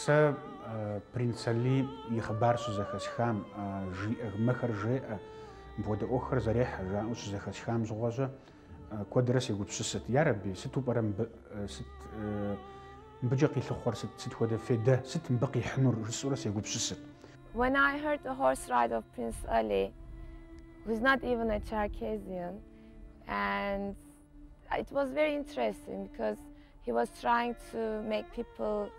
Se prințali ikhbar suzexasham mekher je bude okhar zareh ja suzexasham zghoje kodres yegupsset ya rabbi situ param sit mbjaqi lkhor sit khode fede sit mbaqi hnur suras yegupsset. When I heard the horse ride of Prince Ali, who's not even a Cherkessian, and it was very interesting because he was trying to make people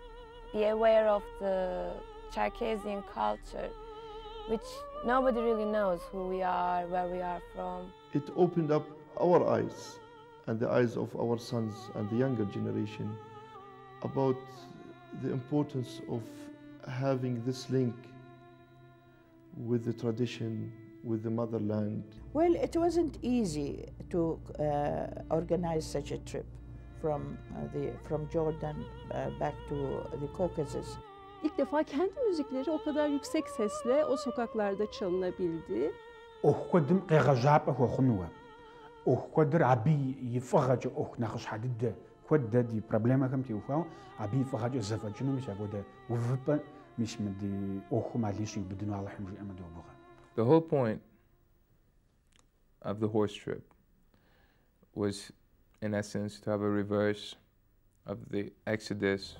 be aware of the Cherkessian culture, which nobody really knows who we are, where we are from. It opened up our eyes and the eyes of our sons and the younger generation about the importance of having this link with the tradition, with the motherland. Well, it wasn't easy to organize such a trip from Jordan back to the Caucasus. İlk defa kendi müzikleri o kadar yüksek sesle o sokaklarda çalınabildi. Ohkodim qeghajap okhnuwa. Ohkodir abi yifagaj okhnakh hadid kodda di problema kam ti ufa abi yifagaj zafajnu mish abode wvpa mish medi okhmalish bidnu Allah hamji amadu buga. The whole point of the horse trip was, in essence, to have a reverse of the Exodus.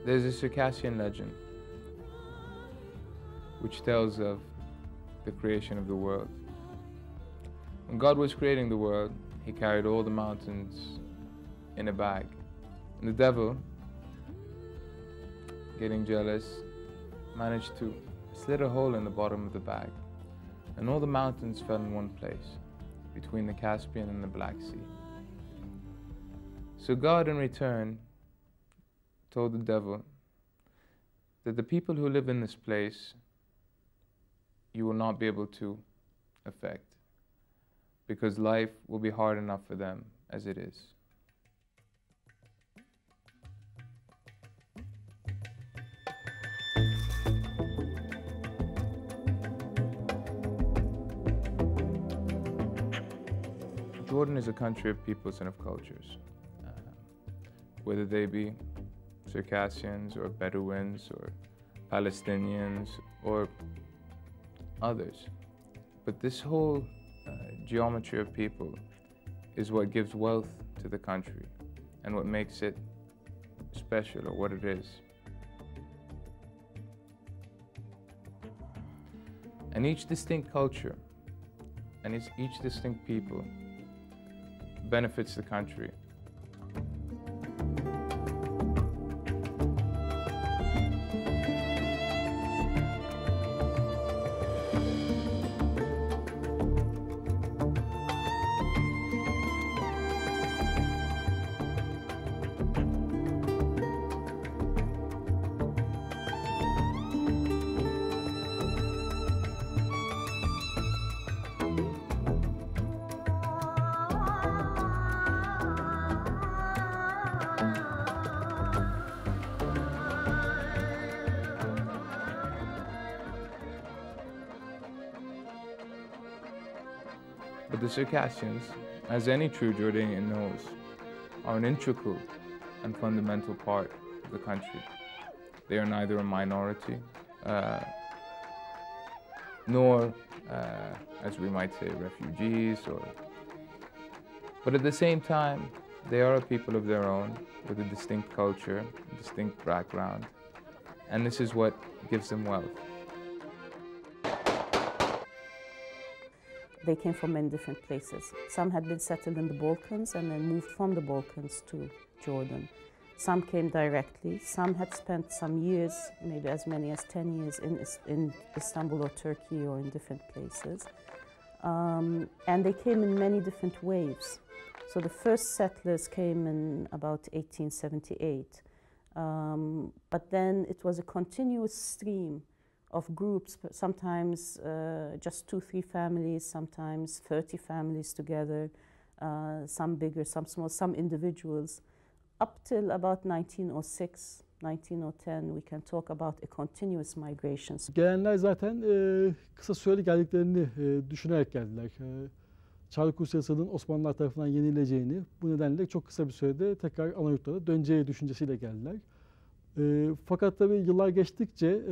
There's a Circassian legend which tells of the creation of the world. When God was creating the world, he carried all the mountains in a bag. And the devil, getting jealous, managed to slit a hole in the bottom of the bag. And all the mountains fell in one place, between the Caspian and the Black Sea. So God, in return, told the devil that the people who live in this place, you will not be able to affect, because life will be hard enough for them as it is. Jordan is a country of peoples and of cultures, whether they be Circassians or Bedouins or Palestinians or others. But this whole geometry of people is what gives wealth to the country and what makes it special, or what it is. And each distinct culture and each distinct people benefits the country. But the Circassians, as any true Jordanian knows, are an integral and fundamental part of the country. They are neither a minority, nor, as we might say, refugees, but at the same time, they are a people of their own, with a distinct culture, a distinct background, and this is what gives them wealth. They came from many different places. Some had been settled in the Balkans and then moved from the Balkans to Jordan. Some came directly. Some had spent some years, maybe as many as 10 years, in Istanbul or Turkey or in different places. And they came in many different waves. So the first settlers came in about 1878. But then it was a continuous stream of groups, sometimes just 2-3 families, sometimes 30 families together, some bigger, some small, some individuals. Up till about 1906, 1910, we can talk about a continuous migration. Gelenler zaten kısa süreli geldiklerini düşünerek geldiler. Çarlık Rusyası'nın Osmanlılar tarafından yenileceğini, bu nedenle çok kısa bir sürede tekrar ana yurtlara döneceği düşüncesiyle geldiler. Fakat tabii yıllar geçtikçe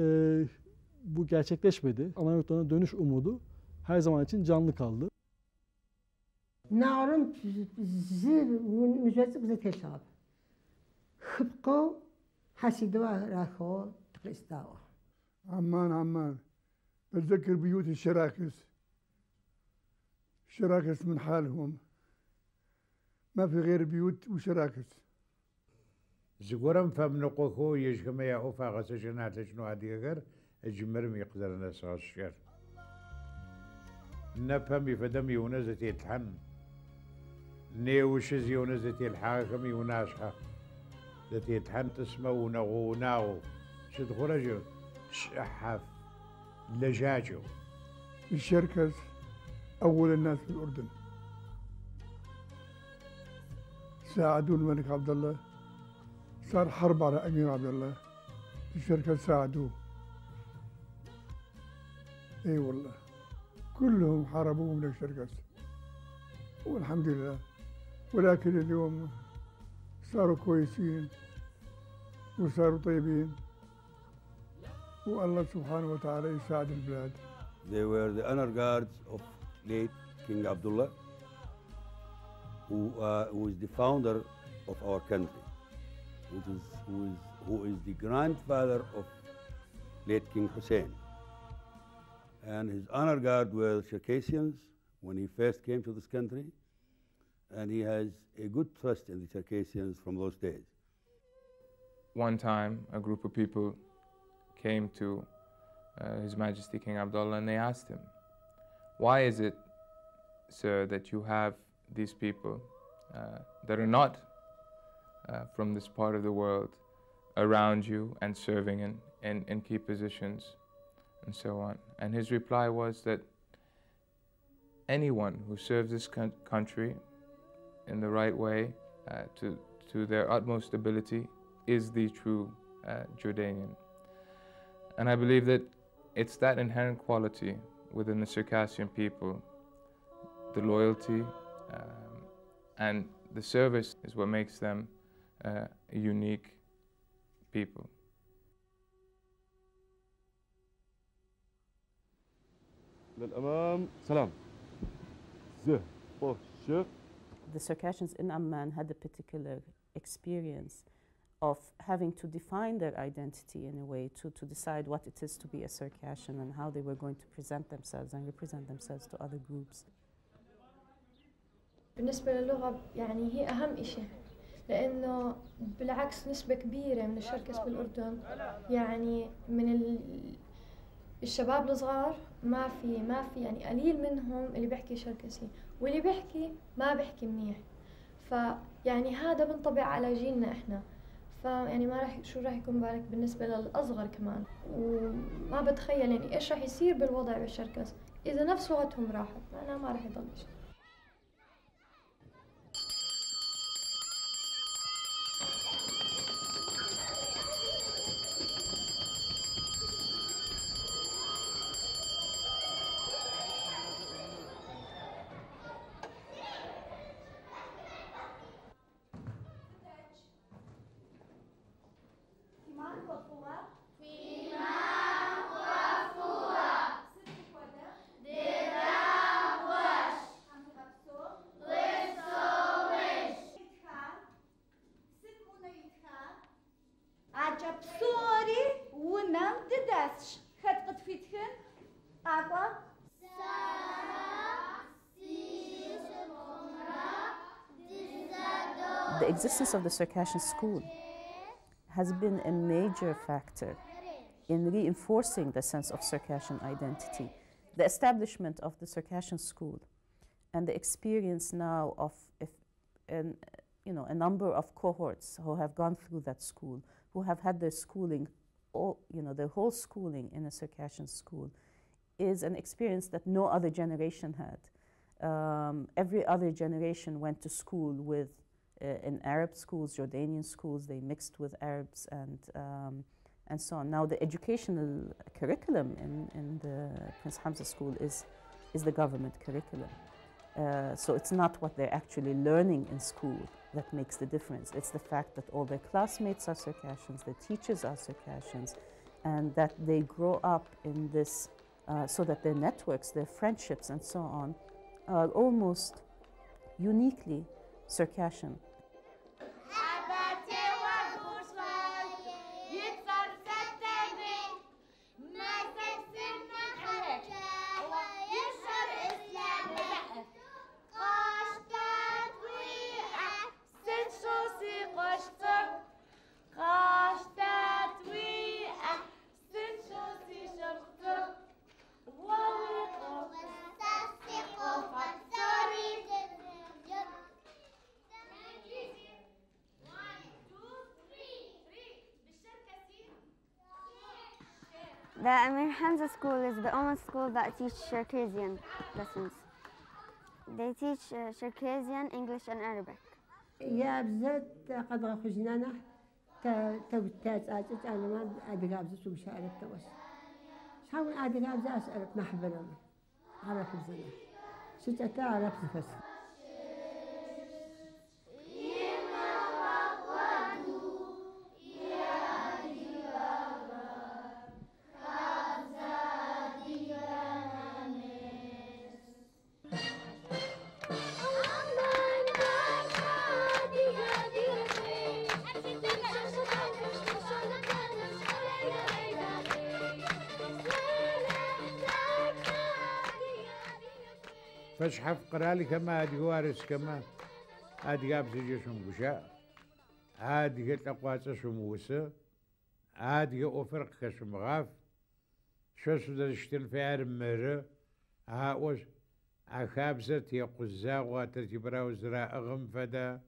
bu gerçekleşmedi. Ana yurtlarına dönüş umudu her zaman için canlı kaldı. نعرم زير مجازك زي تلاب خبقوا حسيدوا راخو تقيستاوا عمان بتذكر بيوت الشراكس من حالهم ما في غير بيوت وشراكس زغورم فمنقوكو يجمع يا اوفا غسجنات شنو هاديغر اجمرم يقدر ناس الشر نفهم يفدم يونزة يتحن نيوش يونزة الحاكم يوناشها ذات يتحن تسمى ونغوناو شد خرجوا شحف لجاجو الشركس أول الناس في الأردن ساعدوا الملك عبد الله صار حرب على أمير عبد الله الشركة ساعدوه اي والله كلهم حاربوه من الشركة والحمد لله ولكن اليوم صاروا كويسين وصاروا طيبين والله سبحانه وتعالى يساعد البلاد. They were the honor guards of late King Abdullah, who is the founder of our country, who is the grandfather of late King Hussein. And his honor guard were Circassians when he first came to this country, and he has a good trust in the Circassians from those days. One time, a group of people came to His Majesty King Abdullah and they asked him, "Why is it, sir, that you have these people that are not from this part of the world around you and serving in key positions and so on?" And his reply was that anyone who serves this country in the right way, to their utmost ability, is the true Jordanian. And I believe that it's that inherent quality within the Circassian people, the loyalty and the service, is what makes them a unique people. للأمام سلام. The Circassians in Amman had a particular experience of having to define their identity in a way, to decide what it is to be a Circassian and how they were going to present themselves and represent themselves to other groups. بالنسبة للغة يعني هي أهم إشي، لأنه بالعكس نسبة كبيرة من الشركس بالأردن يعني من الشباب الصغار ما في يعني قليل منهم اللي بيحكي شركسي، واللي بيحكي ما بيحكي منيح، فيعني هذا بنطبع على جيلنا إحنا، فيعني ما راح شو راح يكون بالك بالنسبة للأصغر كمان، وما بتخيل يعني إيش راح يصير بالوضع بالشركس إذا نفس لغتهم راحت، معناها ما راح يضل شيء. The existence of the Circassian school has been a major factor in reinforcing the sense of Circassian identity. The establishment of the Circassian school and the experience now of a number of cohorts who have gone through that school, who have had their schooling, their whole schooling in a Circassian school, is an experience that no other generation had. Every other generation went to school with in Arab schools, Jordanian schools, they mixed with Arabs and so on. Now the educational curriculum in the Prince Hamza school is the government curriculum. So it's not what they're actually learning in school that makes the difference. It's the fact that all their classmates are Circassians, their teachers are Circassians, and that they grow up in this, so that their networks, their friendships and so on are almost uniquely Circassian. The Amir Hamza school is the only school that teaches Circassian lessons. They teach Circassian, English and Arabic. يا بزت قد خرجنا توتات أجت أنا ما أدري أبزت وش عرفت وش شو أدري أبزت أسألك نحبنا عرف الزنا ستة عرفت بس فشحف قرالي كما هادي وارس كما هادي قابس يجيشم بشاء هادي قلت أقواتش شموسة هادي أفرق كشمغاف شو سودا اشتل في عرم مرة هاوش أخابزت يقزا واترتبرا وزراء أغم فدا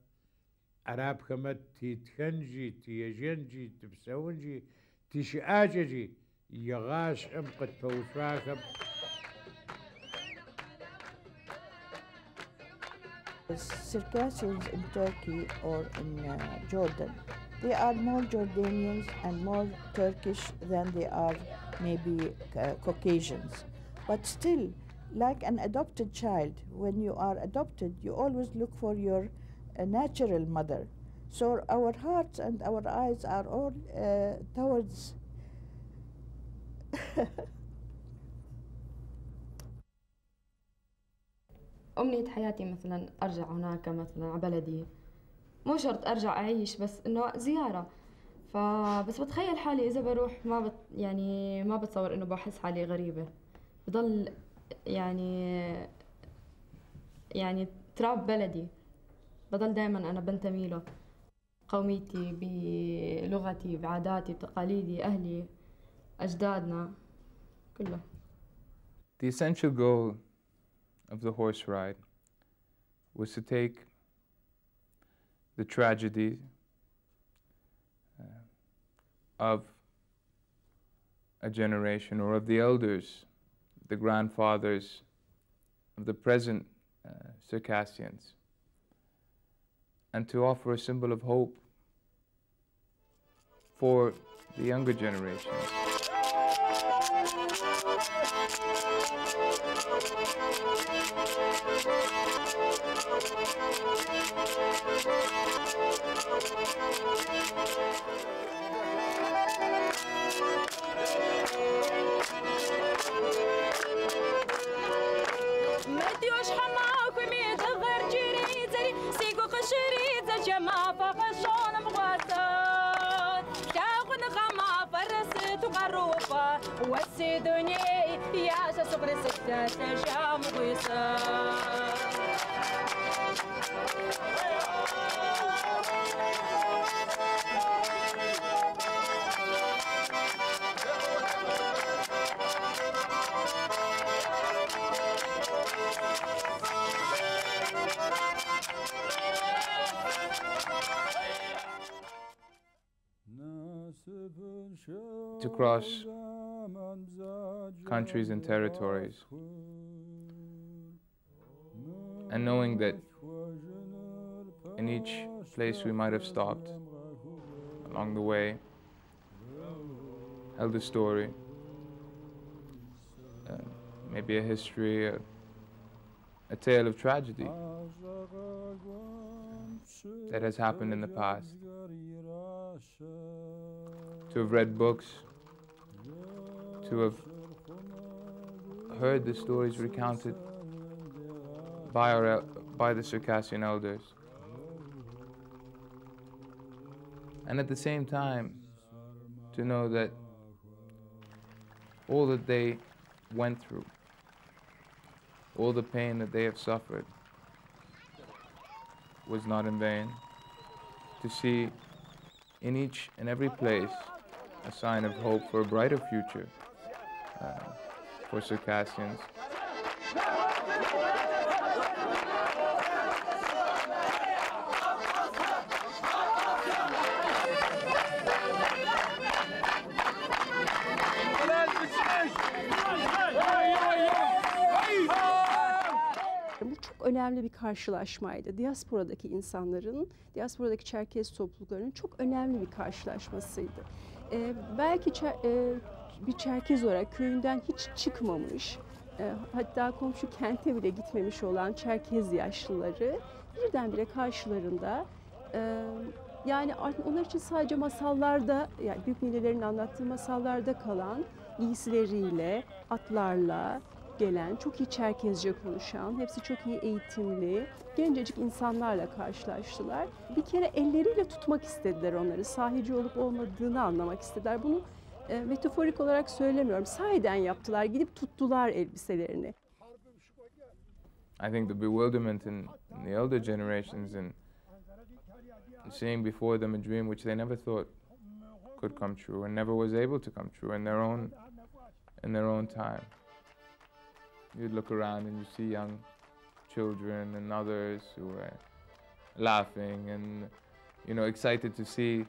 أراب كما تيتخنجي تيجنجي تبسونجي تشآججي يغاش أمقت فوشواكب Circassians in Turkey or in Jordan, they are more Jordanians and more Turkish than they are maybe Caucasians. But still, like an adopted child, when you are adopted, you always look for your natural mother. So our hearts and our eyes are all towards أمنية حياتي مثلا أرجع هناك مثلا على بلدي، مو شرط أرجع أعيش بس إنه زيارة. فبس بتخيل حالي إذا بروح يعني ما بتصور إنه بحس حالي غريبة، بضل يعني تراب بلدي، بضل دائما أنا بنتمي له، قوميتي بلغتي بعاداتي بتقاليدي أهلي أجدادنا كله. The essential goal of the horse ride was to take the tragedy of a generation, or of the elders, the grandfathers of the present Circassians, and to offer a symbol of hope for the younger generations. To cross countries and territories, and knowing that in each place we might have stopped along the way held a story, maybe a history, a tale of tragedy that has happened in the past. To have read books, to have heard the stories recounted by the Circassian elders, and at the same time to know that all that they went through, all the pain that they have suffered was not in vain, to see in each and every place a sign of hope for a brighter future for Circassians. Bu çok önemli bir karşılaşmaydı. Diasporadaki insanların, diasporadaki Çerkes topluluklarının çok önemli bir karşılaşmasıydı. Belki bir Çerkez olarak köyünden hiç çıkmamış, hatta komşu kente bile gitmemiş olan Çerkez yaşlıları birdenbire karşılarında, yani onlar için sadece masallarda, yani büyük ninelerin anlattığı masallarda kalan giysileriyle, atlarla gelen, çok iyi Çerkezce konuşan, hepsi çok iyi eğitimli, gencecik insanlarla karşılaştılar. Bir kere elleriyle tutmak istediler onları, sahici olup olmadığını anlamak istediler. Bunu metaforik olarak söylemiyorum, sahiden yaptılar, gidip tuttular elbiselerini. I think the bewilderment in the elder generations and seeing before them a dream which they never thought could come true and never was able to come true in their own time. You'd look around and you see young children and others who are laughing and, you know, excited to see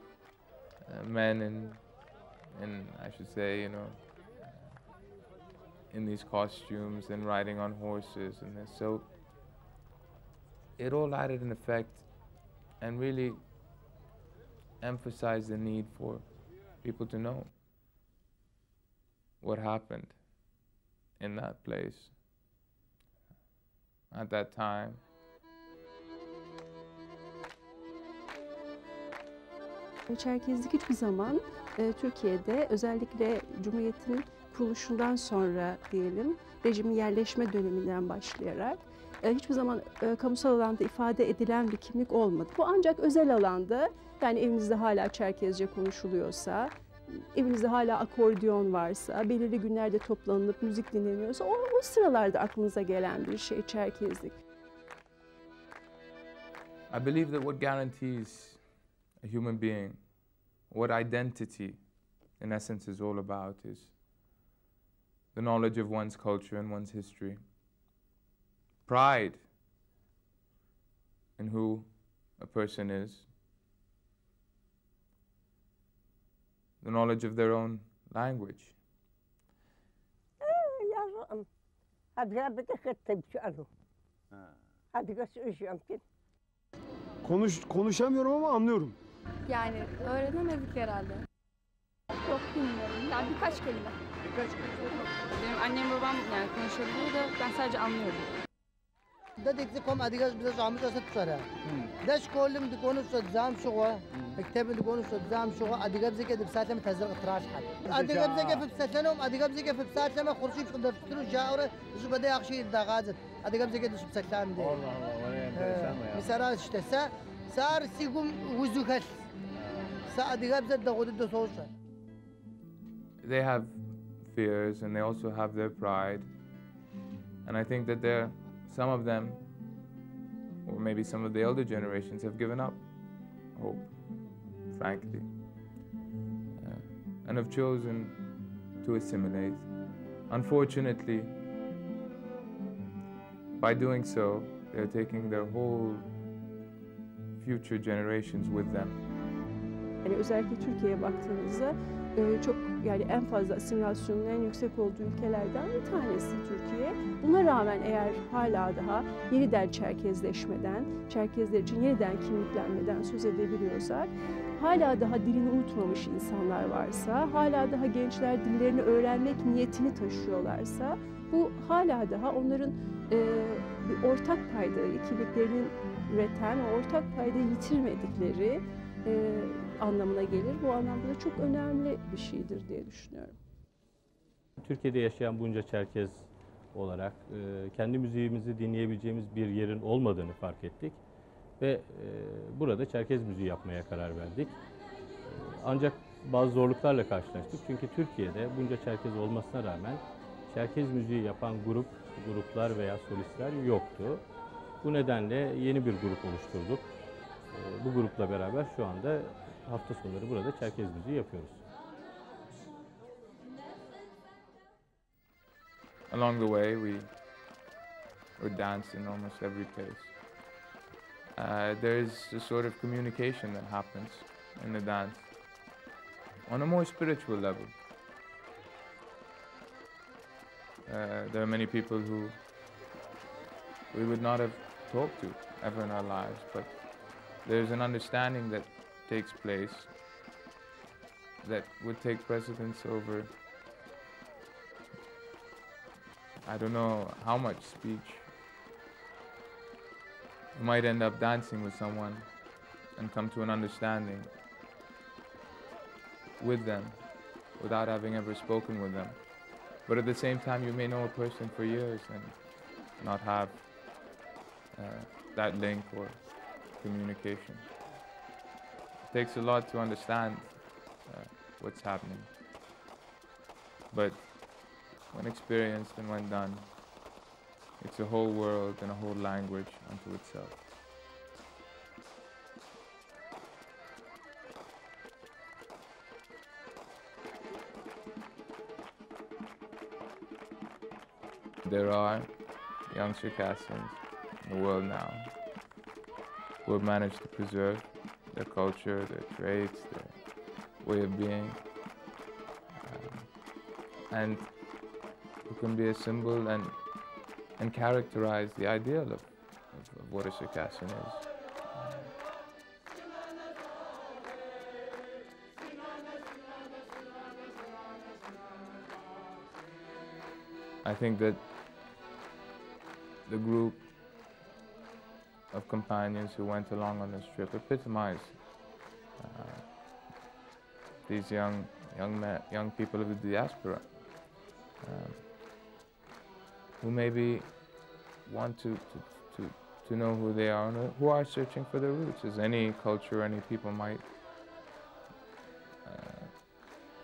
men and I should say, you know, in these costumes and riding on horses, and they're so it all added an effect and really emphasized the need for people to know what happened in that place at that time. Çerkezlik hiçbir zaman Türkiye'de özellikle Cumhuriyet'in kuruluşundan sonra diyelim, rejimin yerleşme döneminden başlayarak hiçbir zaman kamusal alanda ifade edilen bir kimlik olmadı. Bu ancak özel alanda, yani evinizde hala Çerkezce konuşuluyorsa, evinizde hala akordeon varsa, belirli günlerde toplanılıp müzik dinleniyorsa o sıralarda aklınıza gelen bir şey Çerkezlik. I believe that what guarantees a human being, what identity in essence is all about, is the knowledge of one's culture and one's history, pride in who a person is, the knowledge of their own language. Konuşamıyorum ama anlıyorum. Yani öğrenemedik herhalde. Yok bilmiyorum. Yani birkaç kelime. Birkaç kelime. Benim annem babam yani konuşabiliyor da ben sadece anlıyorum. ده ديك كم أديجز بس عامل جالس تسرع. داش كلهم دكونوا صدام شغوا. الكتاب اللي دكونوا صدام شغوا أديجز زي كده بساعة لما تهزر التراش حد. أديجز زي كده في بساعتهم أديجز زي كده في بساعة لما خرجوا في دفتروا جاورة شو بدي أخشي الدغازة. أديجز زي كده شو بساعتهم دي. والله ولا مثلا işte صار سيقوم وزوجات. صار أديجز زي دغود الدسوسة. They have fears and they also have their pride, and I think that some of them, or maybe some of the elder generations, have given up hope, frankly, and have chosen to assimilate. Unfortunately, by doing so, they're taking their whole future generations with them. Yani özellikle Türkiye'ye baktığınızda çok, yani en fazla asimilasyonun en yüksek olduğu ülkelerden bir tanesi Türkiye. Buna rağmen eğer hala daha yeniden Çerkezleşmeden, Çerkezler için yeniden kimliklenmeden söz edebiliyorsak, hala daha dilini unutmamış insanlar varsa, hala daha gençler dillerini öğrenmek niyetini taşıyorlarsa, bu hala daha onların bir ortak paydayı, kimliklerinin üreten, o ortak paydayı yitirmedikleri anlamına gelir. Bu anlamda da çok önemli bir şeydir diye düşünüyorum. Türkiye'de yaşayan bunca Çerkez olarak kendi müziğimizi dinleyebileceğimiz bir yerin olmadığını fark ettik ve burada Çerkez müziği yapmaya karar verdik. Ancak bazı zorluklarla karşılaştık çünkü Türkiye'de bunca Çerkez olmasına rağmen Çerkez müziği yapan gruplar veya solistler yoktu. Bu nedenle yeni bir grup oluşturduk. Bu grupla beraber şu anda hafta sonları burada Çerkez müziği yapıyoruz. Along the way, we would dance in almost every place. There's a sort of communication that happens in the dance on a more spiritual level. There are many people who we would not have talked to ever in our lives, but there's an understanding that takes place that would take precedence over, I don't know how much speech. You might end up dancing with someone and come to an understanding with them without having ever spoken with them. But at the same time, you may know a person for years and not have that link or communication. It takes a lot to understand what's happening. But when experienced and when done, it's a whole world and a whole language unto itself. There are young Circassians in the world now who have managed to preserve their culture, their traits, their way of being, and who can be a symbol and characterize the ideal of what a Circassian is. I think that the group of companions who went along on this trip epitomized these young people of the diaspora who maybe want to know who they are and who are searching for their roots, as any culture, any people might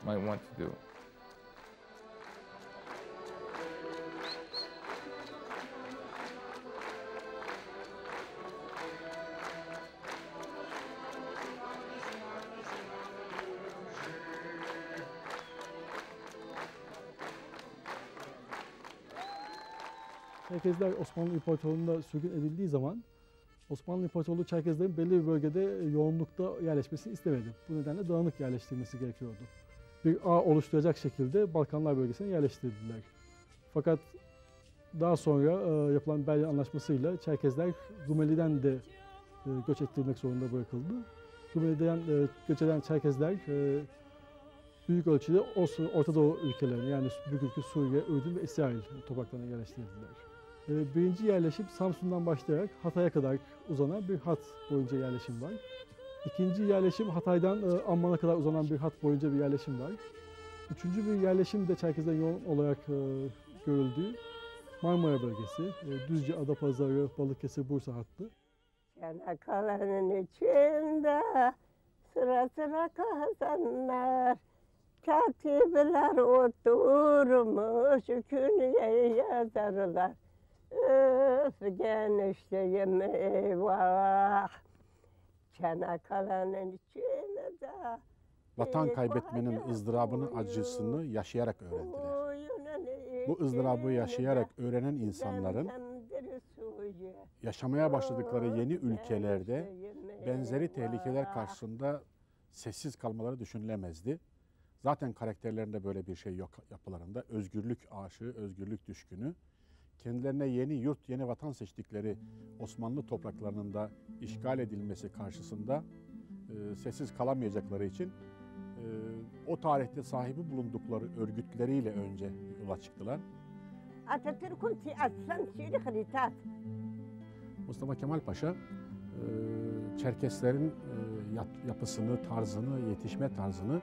want to do. Çerkezler Osmanlı İmparatorluğu'nda sürgün edildiği zaman Osmanlı İmparatorluğu Çerkezlerin belli bir bölgede yoğunlukta yerleşmesini istemedi. Bu nedenle dağınık yerleştirilmesi gerekiyordu. Bir ağ oluşturacak şekilde Balkanlar bölgesine yerleştirdiler. Fakat daha sonra yapılan Berlin Anlaşması'yla Çerkezler Rumeli'den de göç ettirilmek zorunda bırakıldı. Rumeli'den göç eden Çerkezler büyük ölçüde Orta Doğu ülkelerine, yani bugünkü Suriye, Ürdün ve İsrail topraklarına yerleştirildiler. Birinci yerleşim Samsun'dan başlayarak Hatay'a kadar uzanan bir hat boyunca yerleşim var. İkinci yerleşim Hatay'dan Amman'a kadar uzanan bir hat boyunca bir yerleşim var. Üçüncü bir yerleşim de Çerkezlerin yoğun olarak görüldüğü Marmara bölgesi, Düzce, Adapazarı, Balıkesir, Bursa hattı. Çanakkale'nin içinde sıra sıra kazanlar, katibeler oturmuş, künyeye yazarlar. Öf genişliğim eyvah, Çanakkale'nin içinde. Vatan kaybetmenin ızdırabını, acısını yaşayarak öğrendiler. Bu ızdırabı yaşayarak öğrenen insanların yaşamaya başladıkları yeni ülkelerde benzeri tehlikeler karşısında sessiz kalmaları düşünülemezdi. Zaten karakterlerinde böyle bir şey yok yapılarında. Özgürlük aşığı, özgürlük düşkünü. Kendilerine yeni yurt, yeni vatan seçtikleri Osmanlı topraklarının da işgal edilmesi karşısında sessiz kalamayacakları için o tarihte sahibi bulundukları örgütleriyle önce yola çıktılar. Mustafa Kemal Paşa Çerkeslerin yapısını, tarzını, yetişme tarzını,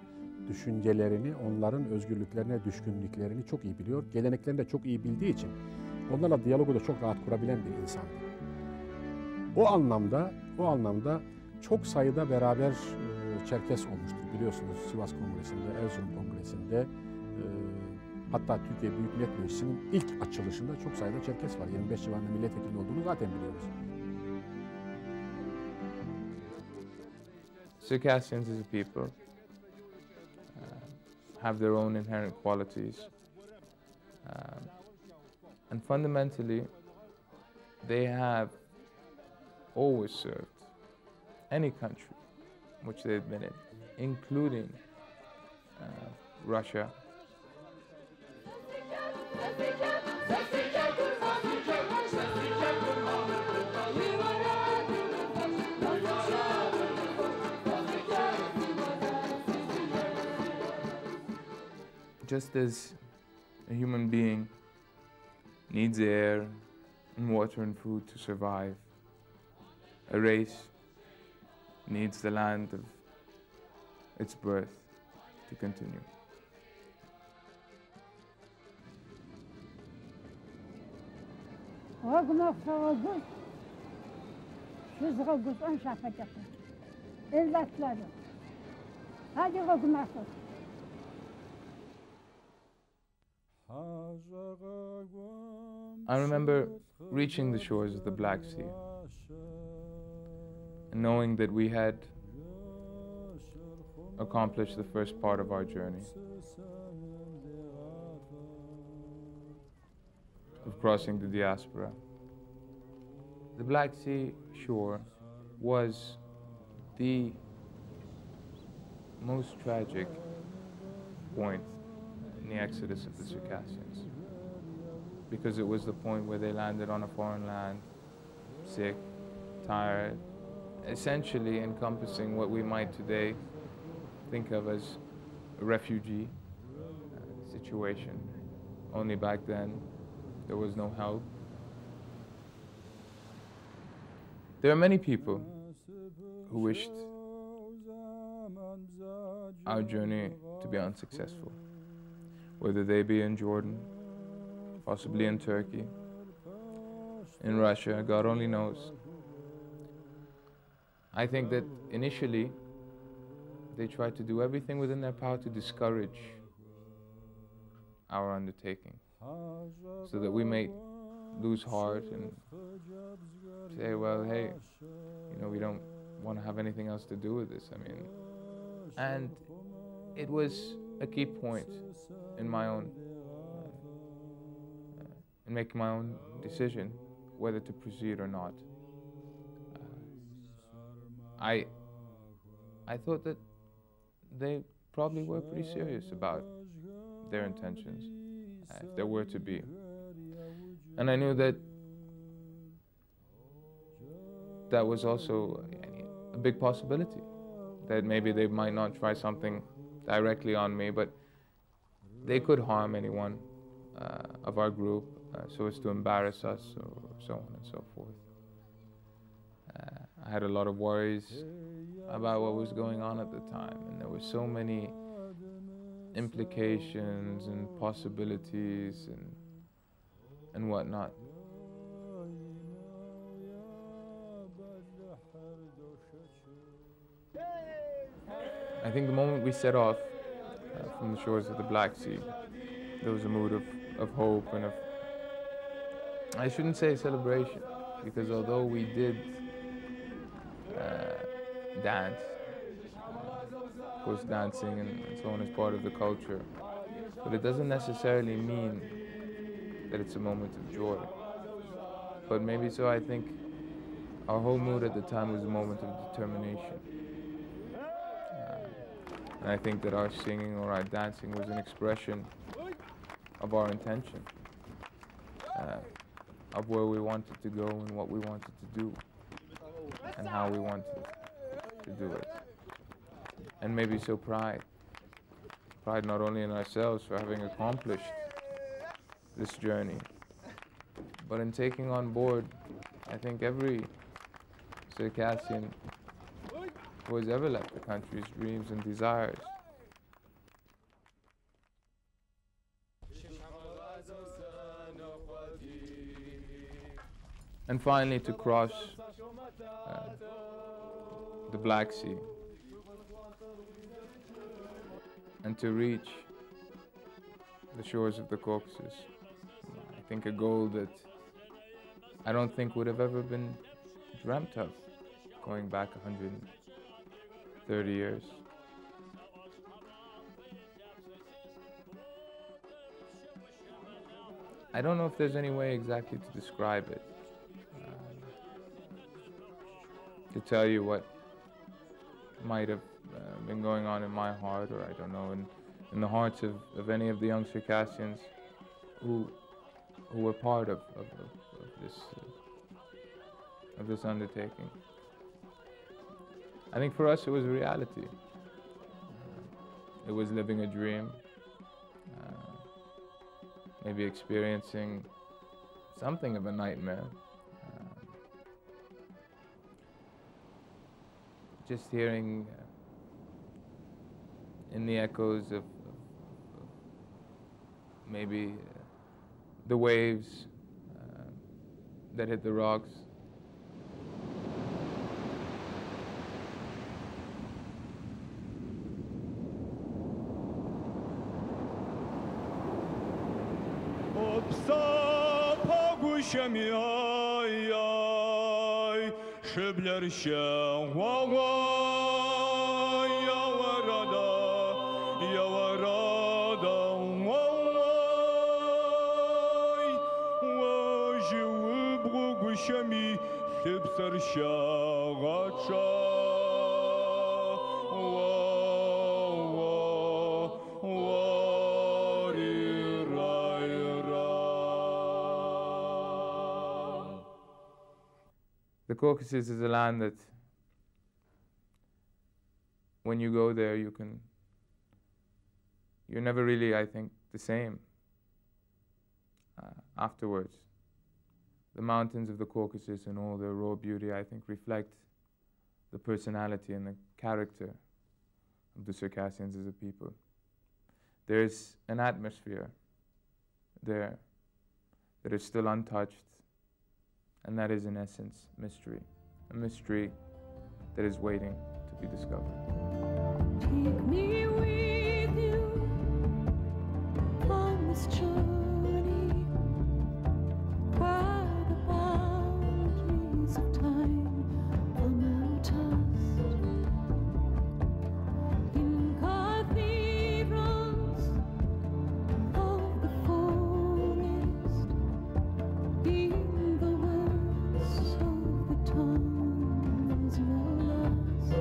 düşüncelerini, onların özgürlüklerine, düşkünlüklerini çok iyi biliyor. Geleneklerini de çok iyi bildiği için onlarla diyalogu da çok rahat kurabilen bir insandı. O anlamda çok sayıda beraber Çerkes olmuştur. Biliyorsunuz Sivas Kongresi'nde, Erzurum Kongresi'nde, hatta Türkiye Büyük Millet Meclisi'nin ilk açılışında çok sayıda Çerkes var. 25 civarında milletvekili olduğunu zaten biliyoruz. Circassians as a people have their own inherent qualities, and fundamentally they have always served any country which they've been in, including Russia. Just as a human being needs air and water and food to survive, a race needs the land of its birth to continue. I remember reaching the shores of the Black Sea and knowing that we had accomplished the first part of our journey of crossing the diaspora. The Black Sea shore was the most tragic point in the exodus of the Circassians, because it was the point where they landed on a foreign land, sick, tired, essentially encompassing what we might today think of as a refugee situation. Only back then, there was no help. There are many people who wished our journey to be unsuccessful, whether they be in Jordan, possibly in Turkey, in Russia, God only knows. I think that initially they tried to do everything within their power to discourage our undertaking, so that we may lose heart and say, well, hey, you know, we don't want to have anything else to do with this. I mean, and it was a key point in my own, in making my own decision whether to proceed or not. I thought that they probably were pretty serious about their intentions, if there were to be. And I knew that that was also a big possibility, that maybe they might not try something directly on me, but they could harm anyone of our group so as to embarrass us, or so on and so forth. I had a lot of worries about what was going on at the time, and there were so many implications and possibilities and whatnot. I think the moment we set off from the shores of the Black Sea, there was a mood of hope and of, I shouldn't say celebration, because although we did dance, of course dancing and so on is part of the culture, but it doesn't necessarily mean that it's a moment of joy. But maybe so, I think our whole mood at the time was a moment of determination. And I think that our singing or our dancing was an expression of our intention, of where we wanted to go and what we wanted to do, and how we wanted to do it. And maybe so pride not only in ourselves for having accomplished this journey, but in taking on board, I think, every Circassian who has ever left the country's dreams and desires. And finally to cross the Black Sea and to reach the shores of the Caucasus. I think a goal that I don't think would have ever been dreamt of going back 130 years. I don't know if there's any way exactly to describe it, to tell you what might have been going on in my heart, or I don't know, in the hearts of any of the young Circassians who were part of this undertaking. I think for us it was a reality. It was living a dream, maybe experiencing something of a nightmare. Just hearing in the echoes of maybe the waves that hit the rocks. The Caucasus is a land that, when you go there, you're never really, I think, the same afterwards. The mountains of the Caucasus and all their raw beauty, I think, reflect the personality and the character of the Circassians as a people. There's an atmosphere there that is still untouched, and that is, in essence, mystery. A mystery that is waiting to be discovered. Take me with you on this journey, where the boundaries of time are not tossed. In cathedrals of the forest, in the words of the tongues now lost.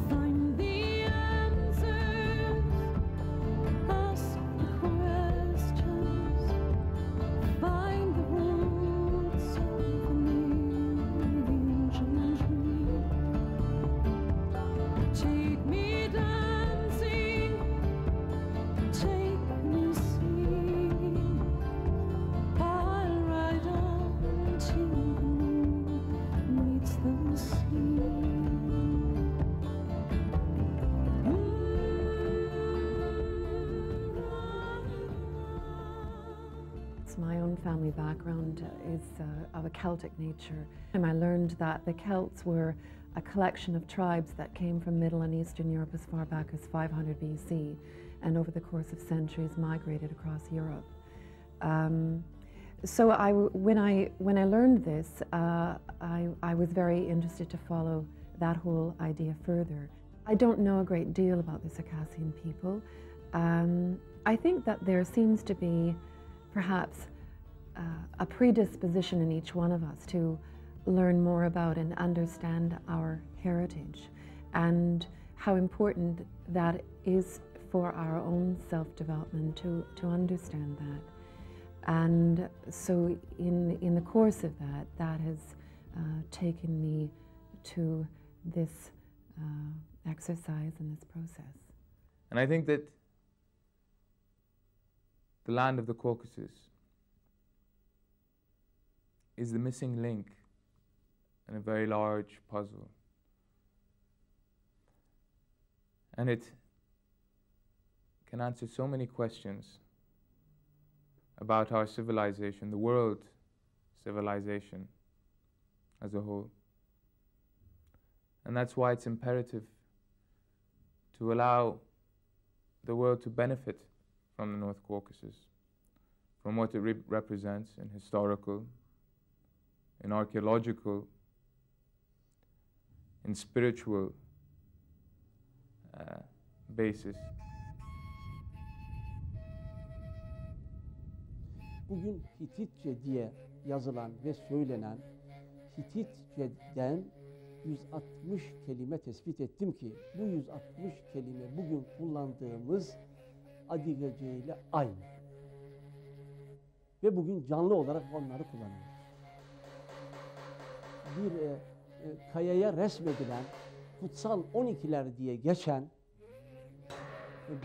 Find the answers, ask the questions, find the roots of an ancient dream. Take me dancing, take me singing, I'll ride on till the moon meets the sea. My own family background is of a Celtic nature, and I learned that the Celts were a collection of tribes that came from Middle and Eastern Europe as far back as 500 BC, and over the course of centuries migrated across Europe. So when I learned this, I was very interested to follow that whole idea further. I don't know a great deal about the Circassian people. I think that there seems to be perhaps a predisposition in each one of us to learn more about and understand our heritage, and how important that is for our own self-development to understand that. And so in the course of that has taken me to this exercise and this process. And I think that the land of the Caucasus is the missing link in a very large puzzle. And it can answer so many questions about our civilization, the world civilization as a whole. And that's why it's imperative to allow the world to benefit from the North Caucasus, from what it represents in historical, in archaeological, in spiritual basis. Bugün Hititçe diye yazılan ve söylenen Hititçe'den 160 kelime tespit ettim ki bu 160 kelime bugün kullandığımız Adyge ile aynı. Ve bugün canlı olarak onları kullanıyoruz. Bir kayaya resmedilen kutsal 12'ler diye geçen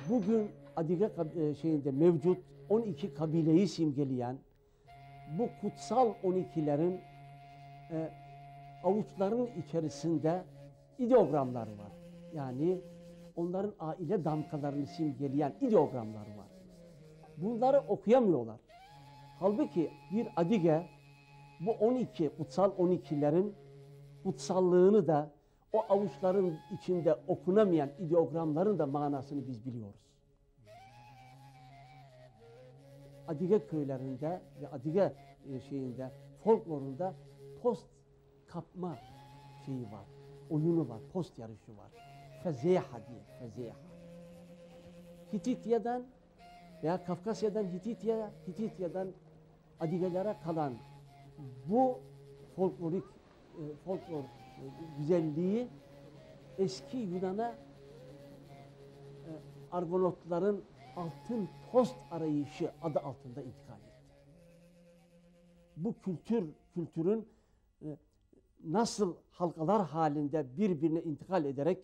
bugün Adyge şeyinde mevcut 12 kabileyi simgeleyen bu kutsal 12'lerin avuçların içerisinde ideogramlar var. Yani onların aile damgalarını simgeleyen ideogramlar var. Bunları okuyamıyorlar. Halbuki bir Adyge bu 12 kutsal 12'lerin kutsallığını da o avuçların içinde okunamayan ideogramların da manasını biz biliyoruz. Adyge köylerinde ve Adyge şeyinde, folklorunda post kapma şeyi var, oyunu var, post yarışı var. Fezeha diye, fezeha. Hititya'dan veya Kafkasya'dan Hititya'dan Adygelere kalan bu folklorik folklor güzelliği eski Yunan'a Argonotların altın post arayışı adı altında intikal etti. Bu kültürün nasıl halkalar halinde birbirine intikal ederek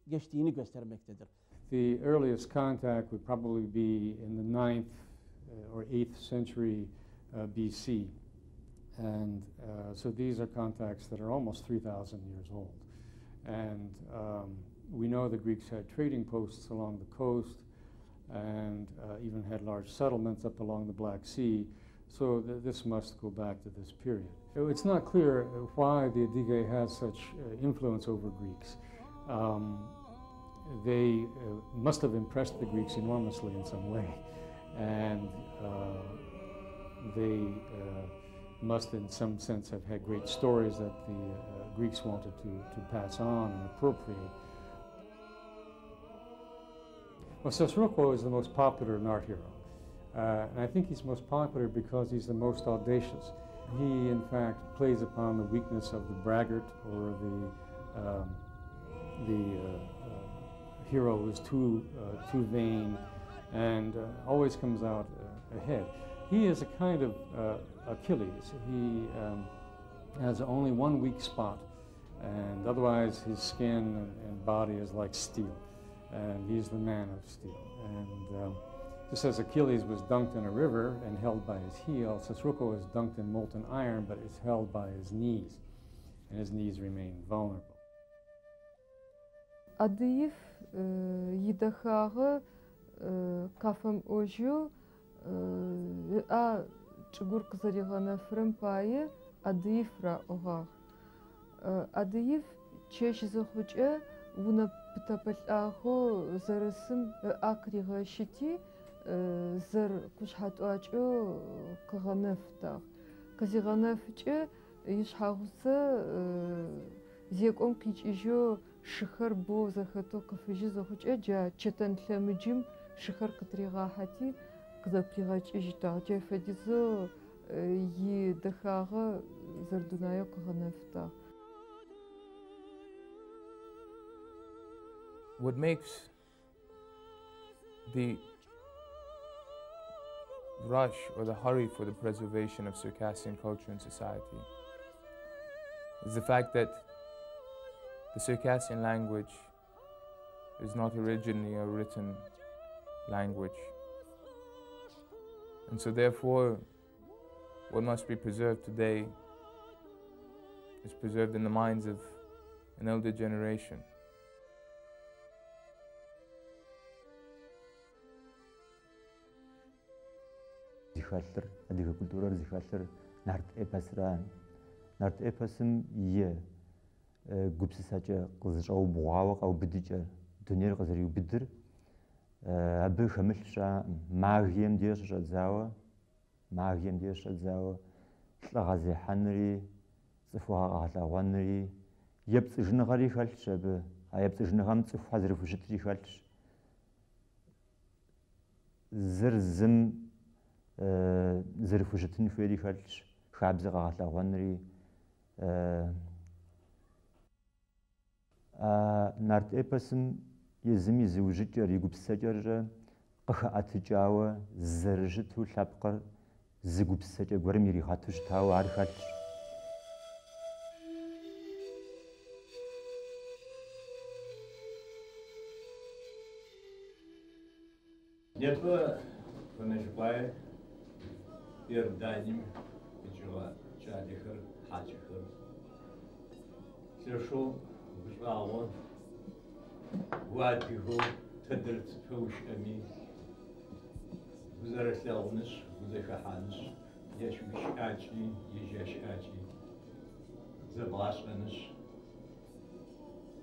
geçtiğini göstermektedir. The earliest contact would probably be in the 9th or 8th century BC. And so these are contacts that are almost 3,000 years old. And we know the Greeks had trading posts along the coast and even had large settlements up along the Black Sea. So this must go back to this period. It's not clear why the Adyghe has such influence over Greeks. They must have impressed the Greeks enormously in some way. And they must in some sense have had great stories that the Greeks wanted to pass on and appropriate. Well, Säuberung is the most popular art hero. And I think he's most popular because he's the most audacious. He, in fact, plays upon the weakness of the braggart or the hero who's too vain and always comes out ahead. He is a kind of Achilles. He has only one weak spot, and otherwise his skin and body is like steel, and he's the man of steel. And just as Achilles was dunked in a river and held by his heel, Säuberung is dunked in molten iron, but is held by his knees, and his knees remain vulnerable. Adyge yidexağe kafem oju a çugur kızarıganefrem paye Adyge oğağ. Adyge çeş zıxuç'e vuna pıtapel'ağo zerısım akriğaşiti zer kuşhat'uaç'o kığaneftağı. Kızıganefç'e yişhağısı zek'om kıç'ıjo şıxer bo zexeto kıfıjı zıxuç'e ca çetenlhemıcım şıxer kıtriğahati kızapliğaç'ıjtağı. Ca fedizo yidexağe zerdunayo kığaneftağı. What makes the rush or the hurry for the preservation of Circassian culture and society is the fact that the Circassian language is not originally a written language. And so therefore, what must be preserved today is preserved in the minds of an elder generation. Zixalır, Adyge kulturar zixalır, nart epasran. Nart epasım ye gupsisaca kızışav buğava kav bidice dünyer kızırı bidir. Abı xamilşa magiyem diye şadzawa, magiyem diye şadzawa. Lagazi hanri, zıfuha ağlawanri. Yepts jnagari xalş abı, ayepts jnagam zıfu hazır fuşitri xalş. Zirzim zırfuşetin feri xalş, xabzı ağlawanri. Nart epasım yezimi zıvjıcar, yigupsacar, qıxatıcawa, zırjıtu lapqar, zıgupsacar, gwarim yiri xatuştawa ar xalş. Netwa konuşmaya bir daim içiyor çadihır hacıhır. Sırşo buşağı vadihu tedrt fuş emi. Güzellikleriniz, güzellikleriniz, yaşmış acı, yaşaş acı. Zıblaşınız.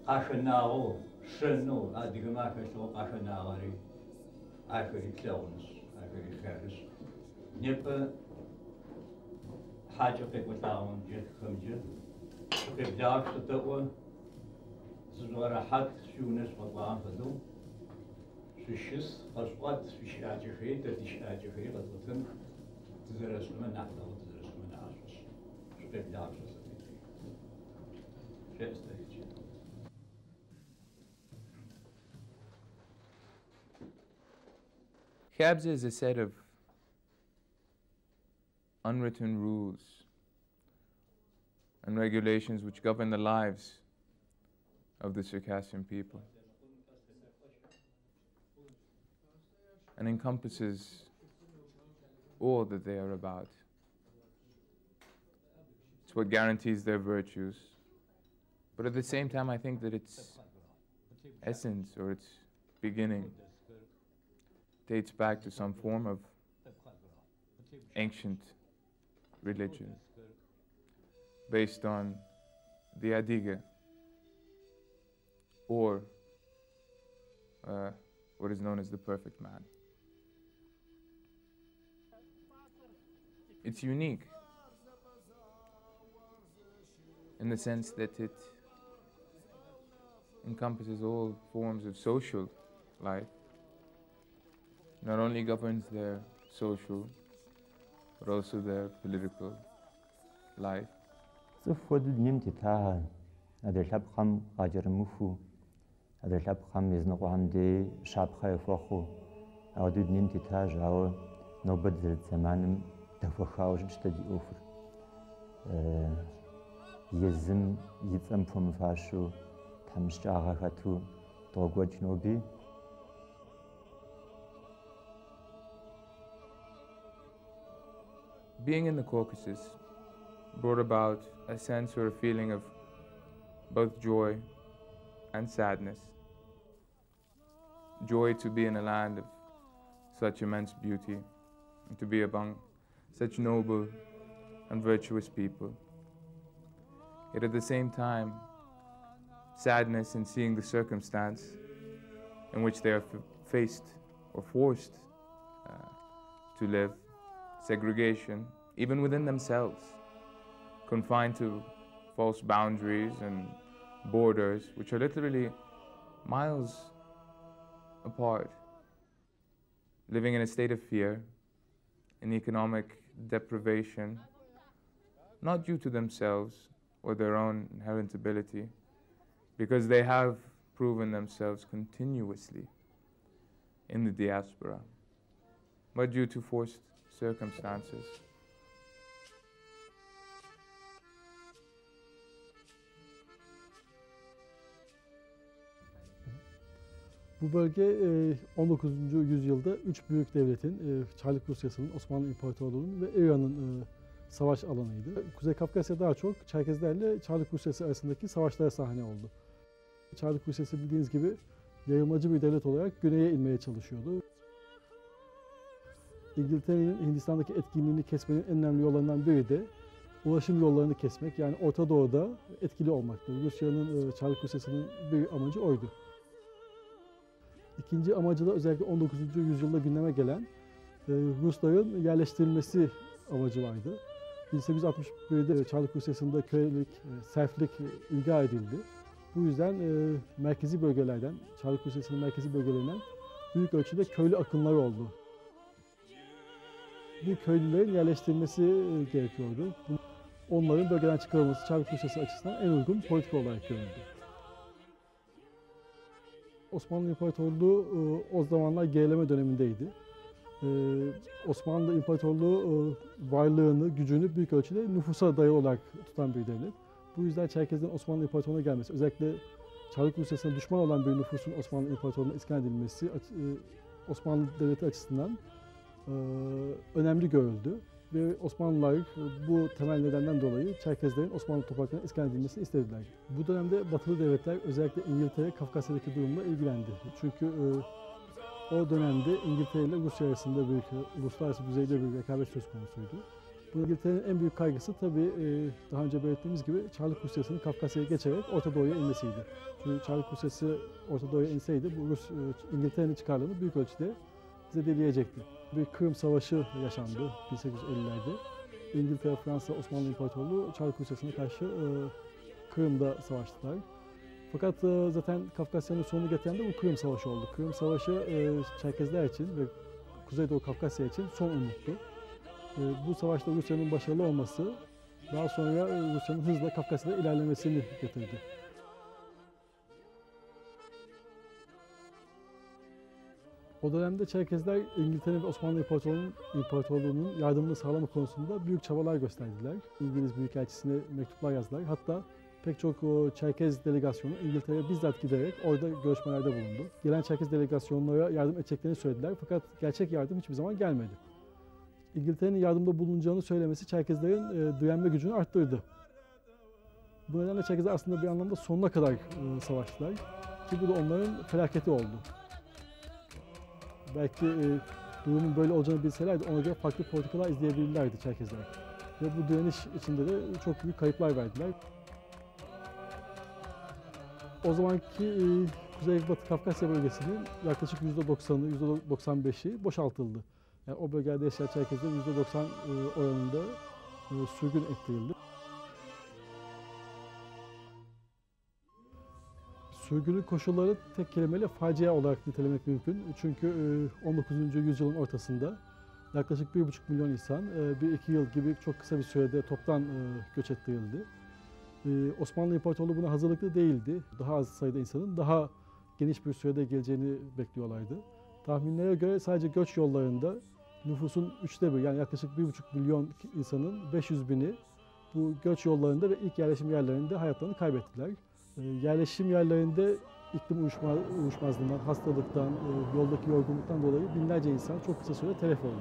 Aşınağı, şunu, Adyge makaslo aşınağları. Aşırı klavunuz, aşırı kârız. Nepe hacı pekutağın cıkkımcı. Kıbdağ tutuğu, zıvara hat şunes vatlağın fadu. Şüşüz, kasvat, fişacı xeyr, tertişacı xeyr, katlatın. Tizerasıma nahtağı, tizerasıma nahsus. Şu kıbdağ tutuğu. Şeste hiç. Khabza is a set of unwritten rules and regulations which govern the lives of the Circassian people, and encompasses all that they are about. It's what guarantees their virtues. But at the same time, I think that its essence or its beginning dates back to some form of ancient religion based on the Adyge, or what is known as the perfect man. It's unique in the sense that it encompasses all forms of social life, not only governs their social, but also their political life. Zufod nimmt itaha, adelhab kham qajarmufu, adelhab kham iznaqamde shabkha fakhu, awdud nimmt itaha jaw nobad zelt zamanim dafakhaw jtadi ofr. Yezim yitsam vom fashu tamshara khatu dogwajnobi. Being in the Caucasus brought about a sense or a feeling of both joy and sadness. Joy to be in a land of such immense beauty, and to be among such noble and virtuous people. Yet at the same time, sadness in seeing the circumstance in which they are faced or forced to live, segregation, even within themselves, confined to false boundaries and borders which are literally miles apart, living in a state of fear, in economic deprivation, not due to themselves or their own inherent ability, because they have proven themselves continuously in the diaspora, but due to forced circumstances. Bu bölge 19. yüzyılda üç büyük devletin, Çarlık Rusyası'nın, Osmanlı İmparatorluğu'nun ve İran'ın savaş alanıydı. Kuzey Kafkasya daha çok Çerkezlerle Çarlık Rusyası arasındaki savaşlara sahne oldu. Çarlık Rusyası bildiğiniz gibi yayılmacı bir devlet olarak güneye inmeye çalışıyordu. İngiltere'nin Hindistan'daki etkinliğini kesmenin en önemli yollarından biri de ulaşım yollarını kesmek, yani Orta Doğu'da etkili olmaktı. Rusya'nın, Çarlık Rusyası'nın bir amacı oydu. İkinci amacı da özellikle 19. yüzyılda gündeme gelen Rusların yerleştirilmesi amacı vardı. 1861'de Çarlık Rusyası'nda kölelik, serflik ilga edildi. Bu yüzden merkezi bölgelerden, Çarlık Rusyası'nın merkezi bölgelerinden büyük ölçüde köylü akınları oldu. Bu köylülerin yerleştirilmesi gerekiyordu. Onların bölgeden çıkarılması Çarlık Rusyası açısından en uygun politika olarak görüldü. Osmanlı İmparatorluğu o zamanlar gerileme dönemindeydi. Osmanlı İmparatorluğu varlığını, gücünü büyük ölçüde nüfusa dayalı olarak tutan bir devlet. Bu yüzden Çerkezlerin Osmanlı İmparatorluğu'na gelmesi, özellikle Çarlık Rusyası'na düşman olan bir nüfusun Osmanlı İmparatorluğu'na iskan edilmesi Osmanlı Devleti açısından önemli görüldü. Ve Osmanlılar bu temel nedenden dolayı Çerkezlerin Osmanlı topraklarına iskan edilmesini istediler. Bu dönemde Batılı devletler, özellikle İngiltere, Kafkasya'daki durumla ilgilendi. Çünkü o dönemde İngiltere ile Rusya arasında büyük, uluslararası düzeyde bir rekabet söz konusuydu. Bu İngiltere'nin en büyük kaygısı tabii daha önce belirttiğimiz gibi Çarlık Rusyası'nın Kafkasya'ya geçerek Orta Doğu'ya inmesiydi. Çünkü Çarlık Rusyası Orta Doğu'ya inseydi bu İngiltere'nin çıkarlarını büyük ölçüde zedeleyecekti. Bir Kırım Savaşı yaşandı 1850'lerde. İngiltere, Fransa, Osmanlı İmparatorluğu Çarlık Rusyası'na karşı Kırım'da savaştılar. Fakat zaten Kafkasya'nın sonunu getiren de bu Kırım Savaşı oldu. Kırım Savaşı Çerkezler için ve Kuzeydoğu Kafkasya için son umuttu. Bu savaşta Rusya'nın başarılı olması daha sonra Rusya'nın hızla Kafkasya'da ilerlemesini getirdi. O dönemde Çerkezler İngiltere ve Osmanlı İmparatorluğu'nun yardımını sağlama konusunda büyük çabalar gösterdiler. İngiliz Büyükelçisi'ne mektuplar yazdılar. Hatta pek çok Çerkez delegasyonu İngiltere'ye bizzat giderek orada görüşmelerde bulundu. Gelen Çerkez delegasyonlara yardım edeceklerini söylediler fakat gerçek yardım hiçbir zaman gelmedi. İngiltere'nin yardımda bulunacağını söylemesi Çerkezlerin direnme gücünü arttırdı. Bu nedenle Çerkezler aslında bir anlamda sonuna kadar savaştılar ki bu da onların felaketi oldu. Belki durumun böyle olacağını bilselerdi ona göre farklı politikalar izleyebilirlerdi Çerkezler. Ve bu direniş içinde de çok büyük kayıplar verdiler. O zamanki Kuzey-Batı Kafkasya bölgesinin yaklaşık %90'ı, %95'i boşaltıldı. Yani o bölgede yaşayan Çerkezler %90 oranında sürgün ettirildi. Sürgünün koşulları tek kelimeyle facia olarak nitelemek mümkün. Çünkü 19. yüzyılın ortasında yaklaşık 1,5 milyon insan 1-2 yıl gibi çok kısa bir sürede toptan göç ettirildi. Osmanlı İmparatorluğu buna hazırlıklı değildi. Daha az sayıda insanın daha geniş bir sürede geleceğini bekliyorlardı. Tahminlere göre sadece göç yollarında nüfusun 1/3 yani yaklaşık 1,5 milyon insanın 500 bini bu göç yollarında ve ilk yerleşim yerlerinde hayatlarını kaybettiler. Yerleşim yerlerinde iklim uyuşmazlığından, hastalıktan, yoldaki yorgunluktan dolayı binlerce insan çok kısa sürede telef oldu.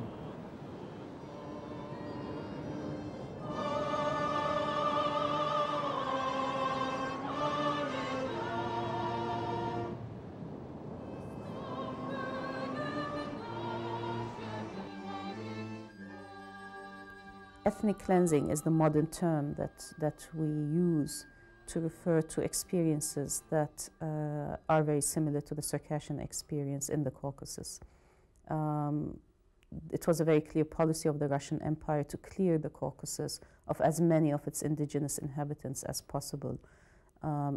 Ethnic cleansing is the modern term that we use to refer to experiences that are very similar to the Circassian experience in the Caucasus. It was a very clear policy of the Russian Empire to clear the Caucasus of as many of its indigenous inhabitants as possible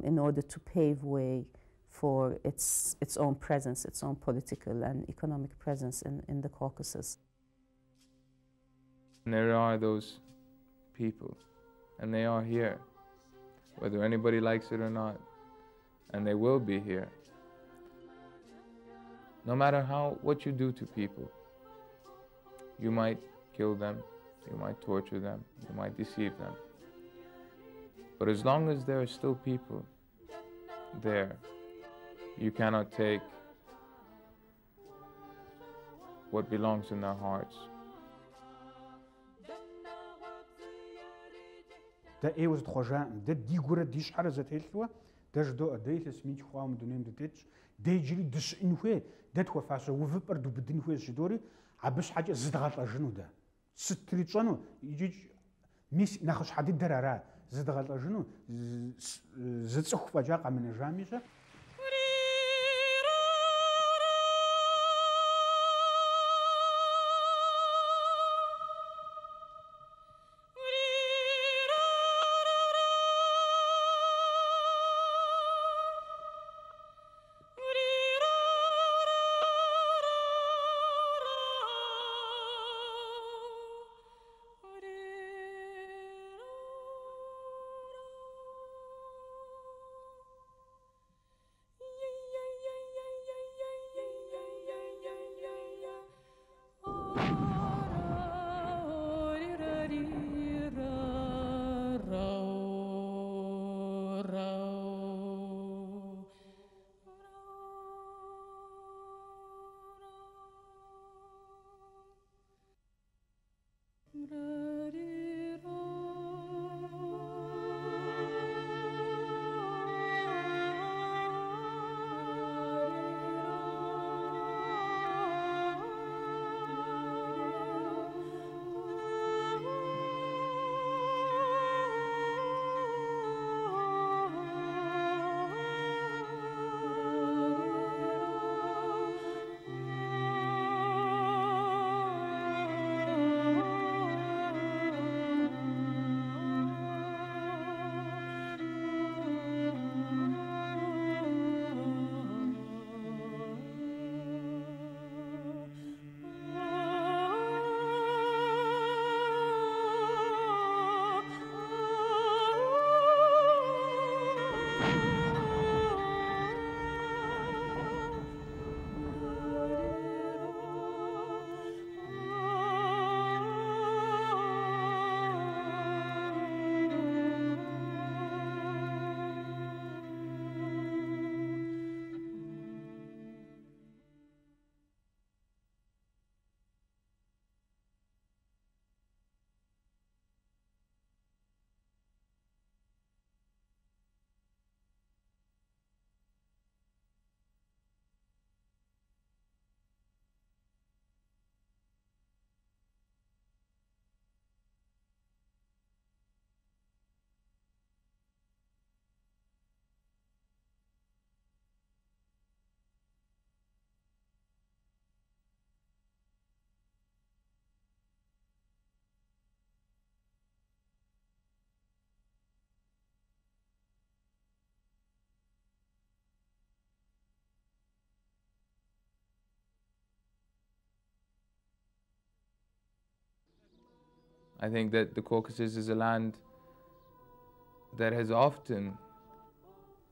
in order to pave way for its own presence, its own political and economic presence in the Caucasus. And there are those people, and they are here, whether anybody likes it or not, and they will be here. No matter what you do to people, you might kill them, you might torture them, you might deceive them. But as long as there are still people there, you cannot take what belongs in their hearts. دا ايوز تخوجان دا دي غورا دي شحال زاتيلتوا داج دو ادي تسميت خوام دونيم دتيتش دي جري دس انوي دات وفاسو وفبر دو بدن هو جدوري عبش حاجه زدغات اجنو دا ستري تصنو يجي ميس ناخش حد درارا زدغات اجنو زتصخ فجاق من جاميسه I think that the Caucasus is a land that has often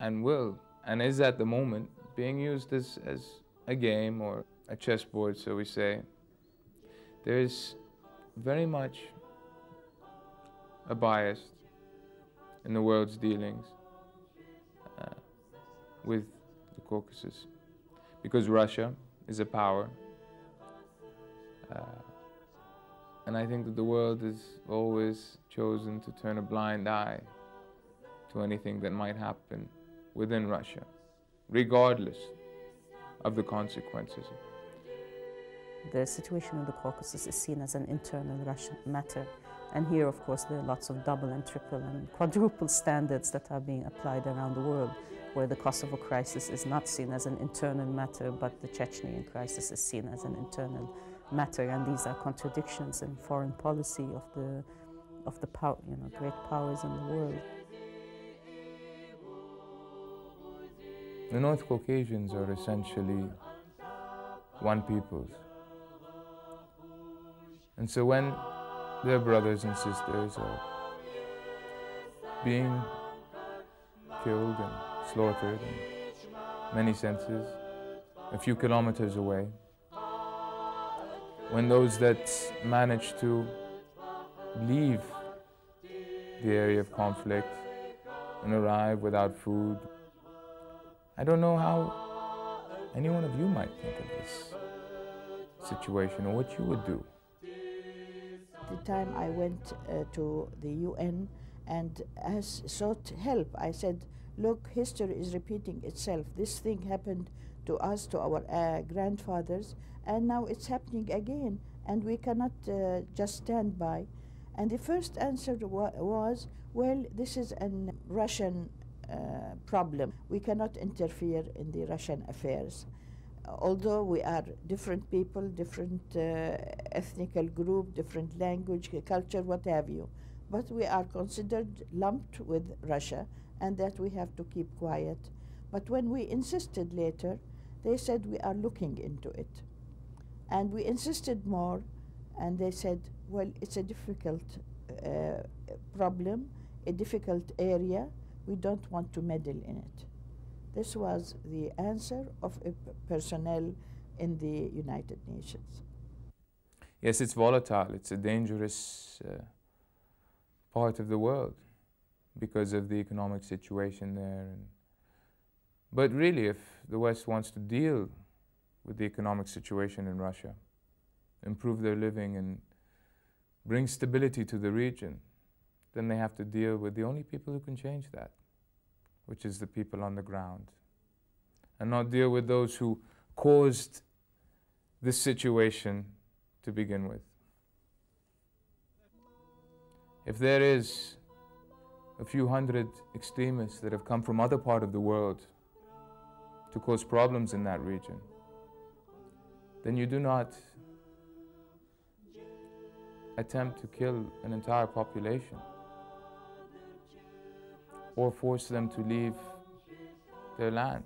and will and is at the moment being used as a game or a chessboard, so we say. There is very much a bias in the world's dealings with the Caucasus, because Russia is a power, and I think that the world has always chosen to turn a blind eye to anything that might happen within Russia, regardless of the consequences. The situation in the Caucasus is seen as an internal Russian matter. And here, of course, there are lots of double and triple and quadruple standards that are being applied around the world, where the Kosovo crisis is not seen as an internal matter, but the Chechenian crisis is seen as an internal matter. And these are contradictions in foreign policy of the power, great powers in the world. The North Caucasians are essentially one peoples. And so when their brothers and sisters are being killed and slaughtered in many senses a few kilometers away, when those that manage to leave the area of conflict and arrive without food, I don't know how any one of you might think of this situation or what you would do. The time I went to the UN and sought help, I said, look, history is repeating itself. This thing happened to us, to our grandfathers, and now it's happening again, and we cannot just stand by. And the first answer was, well, this is a Russian problem. We cannot interfere in the Russian affairs. Although we are different people, different ethnical group, different language, culture, what have you, but we are considered lumped with Russia, and that we have to keep quiet. But when we insisted later, they said we are looking into it. And we insisted more, and they said, well, it's a difficult problem, a difficult area, we don't want to meddle in it. This was the answer of personnel in the United Nations. Yes, it's volatile. It's a dangerous part of the world because of the economic situation there. But really, if the West wants to deal with the economic situation in Russia, improve their living and bring stability to the region, then they have to deal with the only people who can change that, which is the people on the ground, and not deal with those who caused this situation to begin with. If there is a few hundred extremists that have come from other part of the world to cause problems in that region, then you do not attempt to kill an entire population or force them to leave their land.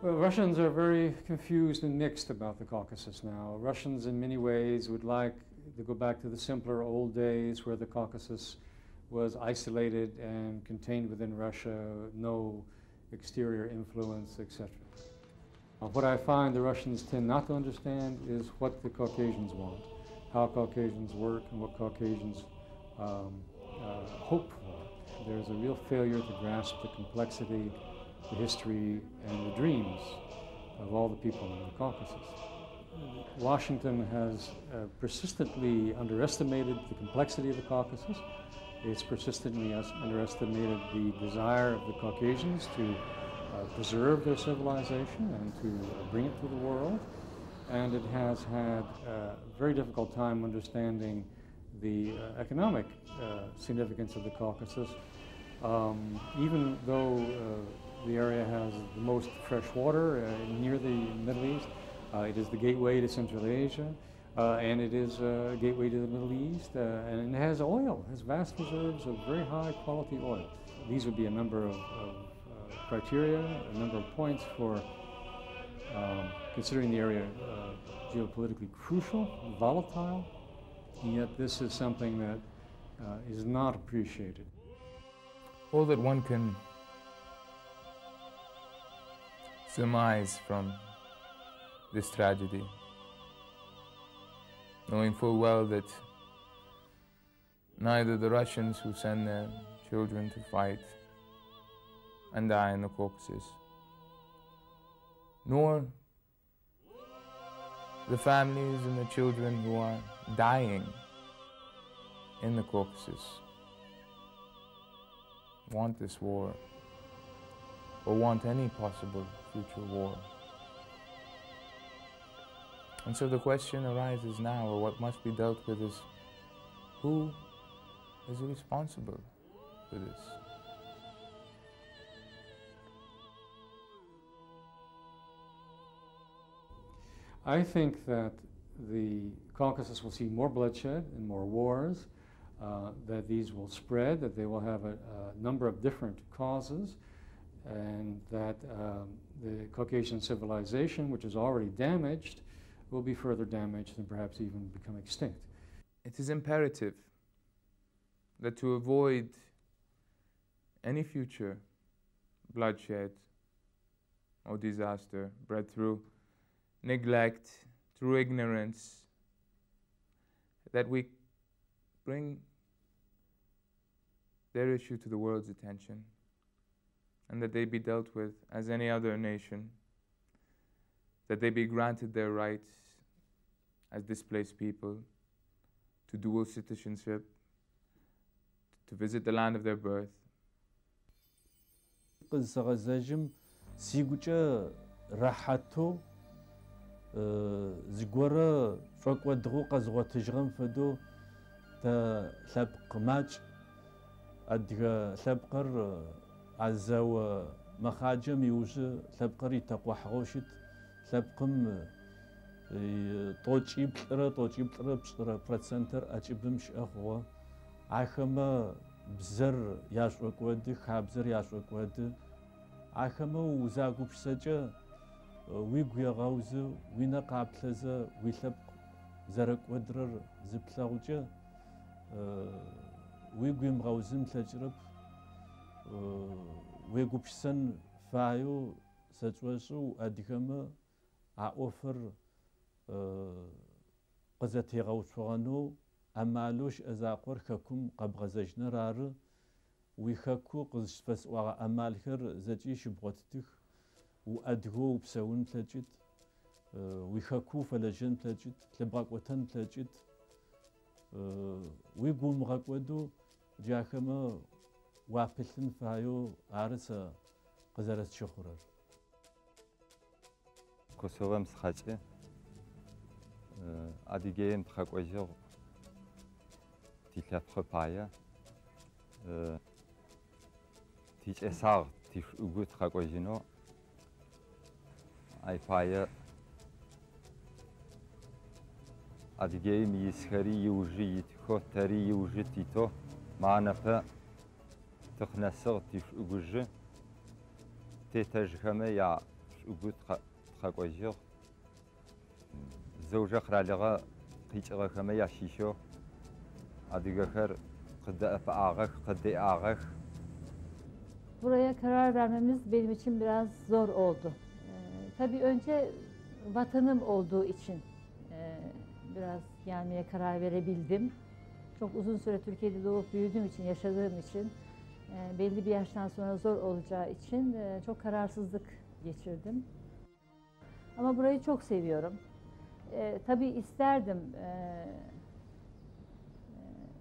Well, Russians are very confused and mixed about the Caucasus now. Russians in many ways would like to go back to the simpler old days where the Caucasus was isolated and contained within Russia, no exterior influence, etc. What I find the Russians tend not to understand is what the Caucasians want, how Caucasians work, and what Caucasians hope for. There's a real failure to grasp the complexity, the history, and the dreams of all the people in the Caucasus. Washington has persistently underestimated the complexity of the Caucasus. It's persistently underestimated the desire of the Caucasians to preserve their civilization and to bring it to the world. And it has had a very difficult time understanding the economic significance of the Caucasus. Even though the area has the most fresh water near the Middle East, it is the gateway to Central Asia, and it is a gateway to the Middle East, and it has oil, has vast reserves of very high quality oil. These would be a number of criteria, a number of points for considering the area geopolitically crucial, volatile, and yet this is something that is not appreciated. All that one can surmise from this tragedy, knowing full well that neither the Russians who send their children to fight and die in the Caucasus, nor the families and the children who are dying in the Caucasus want this war or want any possible future war. And so the question arises now, or what must be dealt with, is who is responsible for this? I think that the Caucasus will see more bloodshed and more wars, that these will spread, that they will have a number of different causes, and that the Caucasian civilization, which is already damaged, will be further damaged and perhaps even become extinct. It is imperative that to avoid any future bloodshed or disaster bred through neglect, through ignorance, that we bring their issue to the world's attention, and that they be dealt with as any other nation, that they be granted their rights as displaced people to dual citizenship, to visit the land of their birth. راحتو زغورا شوكو دغو قزغو تجغم فدو تا لبق ماج ادغ لبقر عزاو مخاجم يوج لبقر يتقوا حوشت لبقم طوچي بطر برسنتر اجبمش اخوا عخما بزر ياشوك ود خابزر ياشوك ود عخما وزاغو بسجه ويغويا غاوزو وينا قابلزا ويلب زرق ودرر زبلاوجه ويغويم غاوزم تجرب ويغوبسن فايو سچوسو ادغما اوفر قزتي غاوشوانو امالوش ازاقور خكم قبغزجنا رار ويخكو قزفس واغا امالخر زجي شبغتتخ وأدغو بسون تلجد ويخكو فلجن تلجد لبغاقوتن تلجد ويقول مغاقودو جاكما وابلن فايو عارسا قزارت شخورر كوسوغم سخاچه Adygeim تخاقوجو تيلابخ بايا تيج اساغ تيش اوغو تخاقوجينو اي بايا Adygeim يسخري يوجي يتخو تاري يوجي تيتو معنا فا تخنسغ تيش اوغوجي تيتاجخما يا اوغو تخاقوجيو زوجة خرالغا قيچغا خما يا شيشو Adygeher قد افاغخ قد اغخ. Buraya karar vermemiz benim için biraz zor oldu. Tabii önce vatanım olduğu için biraz gelmeye karar verebildim. Çok uzun süre Türkiye'de doğup büyüdüğüm için, yaşadığım için, belli bir yaştan sonra zor olacağı için çok kararsızlık geçirdim. Ama burayı çok seviyorum. Tabii isterdim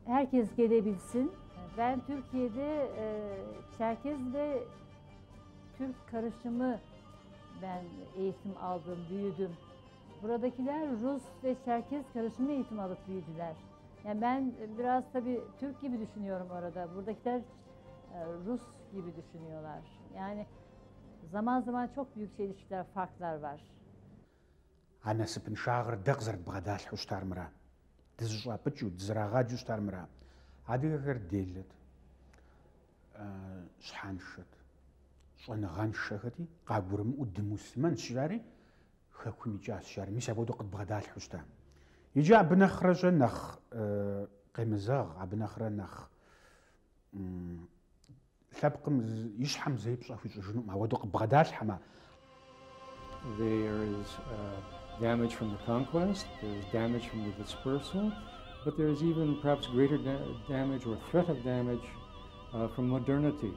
herkes gelebilsin. Ben Türkiye'de Çerkez ve Türk karışımı ben eğitim aldım, büyüdüm. Buradakiler Rus ve Çerkez karışımı eğitim alıp büyüdüler. Yani ben biraz tabii Türk gibi düşünüyorum orada. Buradakiler Rus gibi düşünüyorlar. Yani zaman zaman çok büyük çelişkiler, farklar var. Anasıpın şağır dağzır bğadal huştar mıra. Dızışa pıçu, dızırağa cuştar mıra. Adygeher delet. Şhanşıt. Şonağan şahıti. Qaburum udmusman şirari. خاكم يجاس شار ميس أبودو قد بغدال حوشتا يجي عبنا خرج نخ قيمزاغ عبنا خرج نخ ثابقم يشحم زي بصافي جنوب ما ودو قد بغدال حما. There is damage from the conquest, there is damage from the dispersal, but there is even perhaps greater damage or threat of damage from modernity,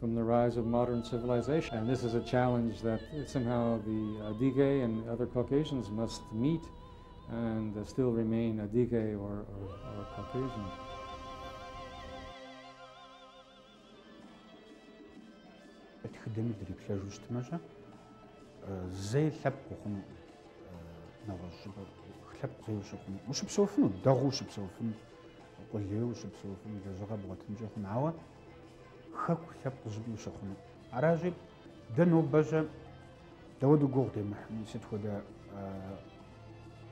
from the rise of modern civilization. And this is a challenge that somehow the Adyghe and other Caucasians must meet and still remain Adyghe or Caucasian. تخدمي دريبلا جوست ماجا زي ثبقهم نغش ثبق زي وشقهم وش بسوفن دغو وش بسوفن قليل وش بسوفن جزغة بغتن جاخن عوا خاكو ثبق زبي وشقهم عراجل دنو بجا دودو قوغدي محمي ست ودا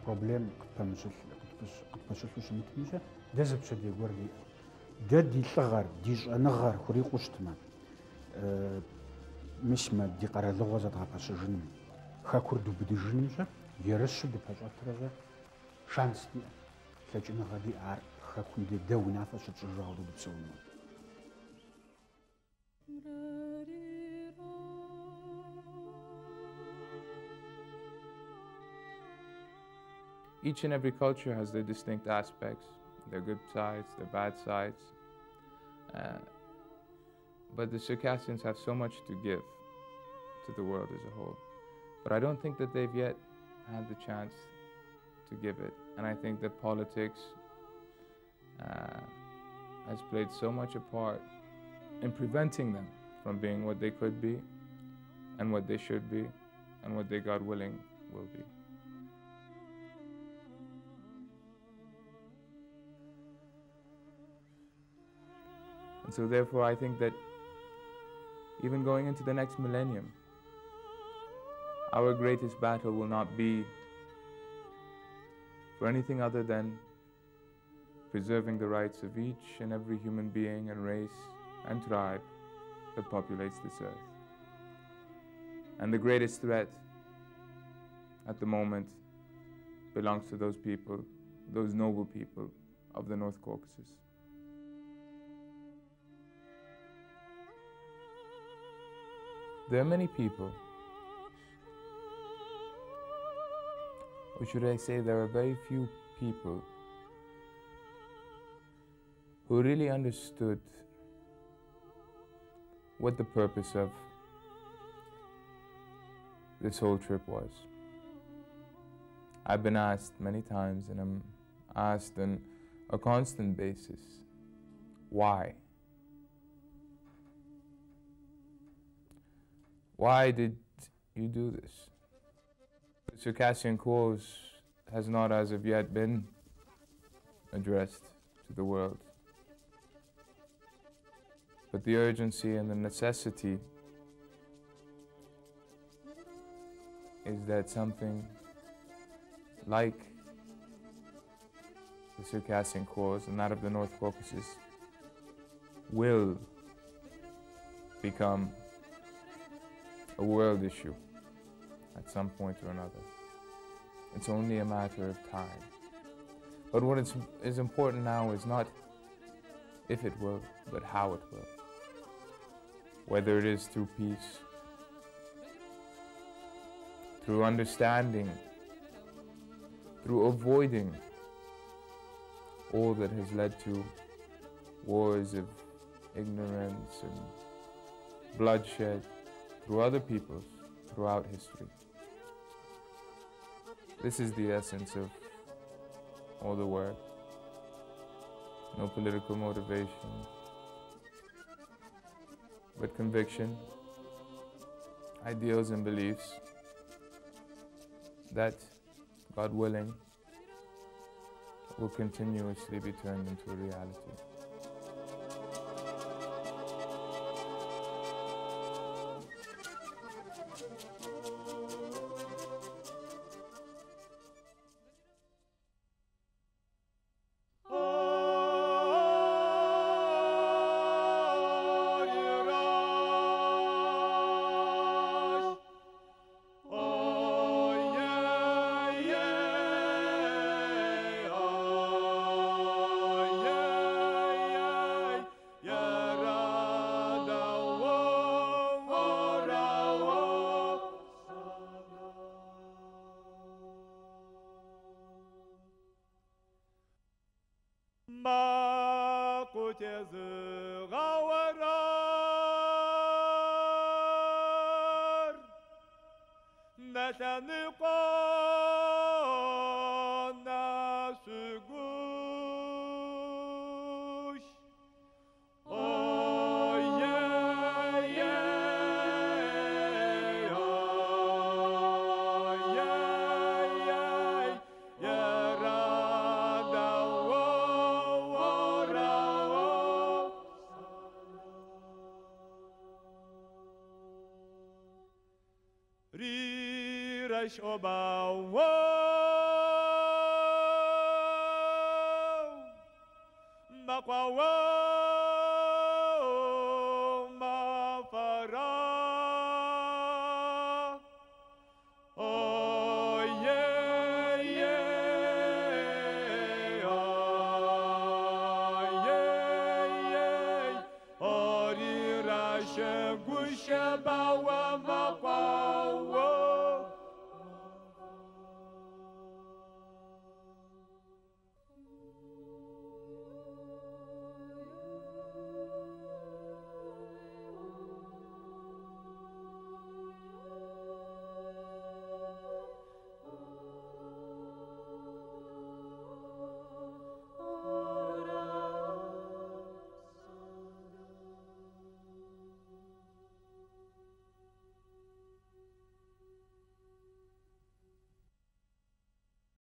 بروبليم قد بمشل وش متمشى دازب شدي قوردي دا دي لغر ديج نغر خوري قشتما مش ما دي قرار لغوزة غاباش جنم خاكور دو بدي جنمشا يرشو دي باجات رجا شانس دي تلاجينا غادي عار خاكور دي داوي نافش تشجعو دو بتسوي. Each and every culture has their distinct aspects, their good sides, their bad sides. But the Circassians have so much to give to the world as a whole. But I don't think that they've yet had the chance to give it. And I think that politics has played so much a part in preventing them from being what they could be and what they should be and what they, God willing, will be. And so therefore I think that even going into the next millennium, our greatest battle will not be for anything other than preserving the rights of each and every human being and race and tribe that populates this earth. And the greatest threat at the moment belongs to those people, those noble people of the North Caucasus. There are many people, or should I say there are very few people who really understood what the purpose of this whole trip was. I've been asked many times, and I'm asked on a constant basis, why? Why did you do this? The Circassian cause has not as of yet been addressed to the world. But the urgency and the necessity is that something like the Circassian cause and that of the North Caucasus will become a world issue at some point or another. It's only a matter of time. But what is important now is not if it will, but how it will. Whether it is through peace, through understanding, through avoiding all that has led to wars of ignorance and bloodshed through other peoples throughout history. This is the essence of all the work. No political motivation, but conviction, ideals and beliefs that, God willing, will continuously be turned into a reality. Gusha bawa maqwa